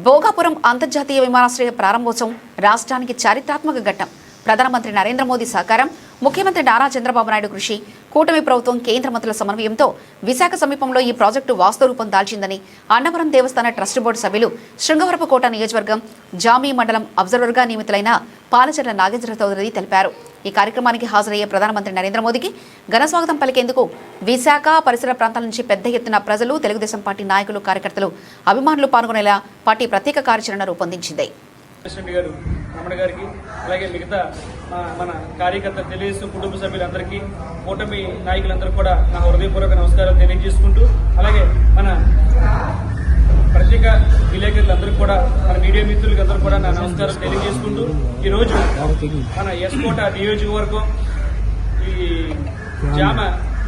భోగాపురం అంతర్జాతీయ విమానాశ్రయ ప్రారంభోత్సవం రాష్ట్రానికి చారిత్రాత్మక ఘట్టం. ప్రధానమంత్రి నరేంద్ర మోదీ సహకారం, ముఖ్యమంత్రి నారా చంద్రబాబు నాయుడు కృషి, కూటమి ప్రభుత్వం కేంద్ర మంత్రుల సమన్వయంతో విశాఖ సమీపంలో ఈ ప్రాజెక్టు వాస్తవరూపం దాల్చిందని అన్నవరం దేవస్థాన ట్రస్ట్ బోర్డు సభ్యులు, శృంగవరపుకోట నియోజకవర్గం జామీ మండలం అబ్జర్వర్గా నియమితులైన పాలచర్ల నాగేంద్ర చౌదరి తెలిపారు. ఈ కార్యక్రమానికి హాజరయ్యే ప్రధానమంత్రి నరేంద్ర మోదీకి ఘన స్వాగతం పలికేందుకు విశాఖ పరిసర ప్రాంతాల నుంచి పెద్ద ఎత్తున ప్రజలు, తెలుగుదేశం పార్టీ నాయకులు, కార్యకర్తలు, అభిమానులు పాల్గొనేలా పార్టీ ప్రత్యేక కార్యాచరణ రూపొందించింది. అలాగే మిగతా మన కార్యకర్త తెలుగుదేశం కుటుంబ సభ్యులందరికీ, కూటమి నాయకులందరూ కూడా నా హృదయపూర్వక నమస్కారాలు తెలియజేసుకుంటూ, అలాగే మన ప్రత్యేక విలేకరులందరూ కూడా, మన మీడియా మిత్రులకి అందరూ కూడా నా నమస్కారం తెలియజేసుకుంటూ, ఈరోజు మన ఎస్కోట నియోజకవర్గం ఈ జామ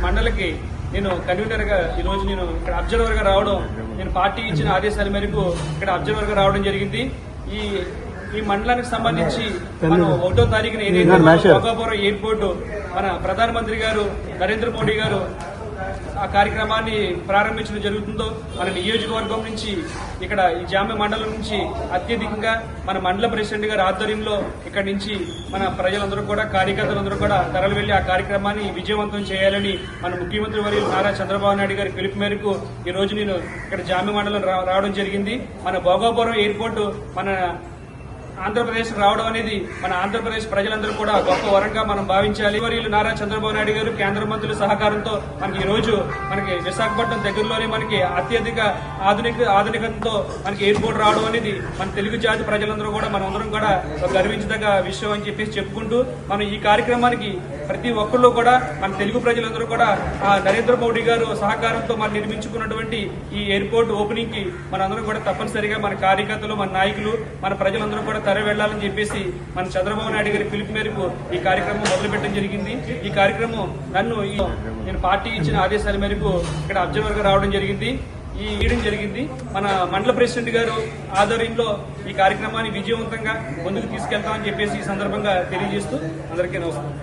మండలికి నేను కన్వీనర్గా ఈరోజు నేను ఇక్కడ అబ్జర్వర్గా రావడం, నేను పార్టీ ఇచ్చిన ఆదేశాల మేరకు ఇక్కడ అబ్జర్వర్గా రావడం జరిగింది. ఈ మండలానికి సంబంధించి మనం 1వ తారీఖున ఏదైతే భోగాపురం ఎయిర్పోర్టు మన ప్రధానమంత్రి గారు నరేంద్ర మోడీ గారు ఆ కార్యక్రమాన్ని ప్రారంభించడం జరుగుతుందో, మన నియోజకవర్గం నుంచి ఇక్కడ ఈ జామ్య మండలం నుంచి అత్యధికంగా మన మండల ప్రెసిడెంట్ గారి ఆధ్వర్యంలో ఇక్కడ నుంచి మన ప్రజలందరూ కూడా, కార్యకర్తలందరూ కూడా తరలి వెళ్లి ఆ కార్యక్రమాన్ని విజయవంతం చేయాలని మన ముఖ్యమంత్రి వర్యులు నారా చంద్రబాబు నాయుడు గారి పిలుపు మేరకు ఈ రోజు నేను ఇక్కడ జామ్య మండలం రావడం జరిగింది. మన భోగాపురం ఎయిర్పోర్టు మన ఆంధ్రప్రదేశ్ రావడం అనేది మన ఆంధ్రప్రదేశ్ ప్రజలందరూ కూడా గొప్ప వరంగా మనం భావించాలి. వర్యులు నారా చంద్రబాబు నాయుడు గారు కేంద్ర మంత్రుల సహకారంతో మనకి ఈ రోజు మనకి విశాఖపట్నం దగ్గరలోనే మనకి అత్యధిక ఆధునికతతో మనకి ఎయిర్పోర్ట్ రావడం అనేది మన తెలుగు జాతి ప్రజలందరూ కూడా మనందరం కూడా గర్వించదగ్గ విషయం అని చెప్పేసి చెప్పుకుంటూ, మనం ఈ కార్యక్రమానికి ప్రతి ఒక్కళ్ళు కూడా మన తెలుగు ప్రజలందరూ కూడా నరేంద్ర మోడీ గారు సహకారంతో మనం నిర్మించుకున్నటువంటి ఈ ఎయిర్పోర్ట్ ఓపెనింగ్ కి మనందరం కూడా తప్పనిసరిగా మన కార్యకర్తలు, మన నాయకులు, మన ప్రజలందరూ కూడా తర వెళ్లాలని చెప్పేసి మన చంద్రబాబు నాయుడు గారి పిలుపు మేరకు ఈ కార్యక్రమం మొదలుపెట్టడం జరిగింది. ఈ కార్యక్రమం నేను పార్టీ ఇచ్చిన ఆదేశాల మేరకు ఇక్కడ అబ్జర్వర్గా రావడం జరిగింది. మన మండల ప్రెసిడెంట్ గారు ఆధ్వర్యంలో ఈ కార్యక్రమాన్ని విజయవంతంగా ముందుకు తీసుకెళ్తామని చెప్పేసి ఈ సందర్భంగా తెలియజేస్తూ అందరికీ నమస్కారం.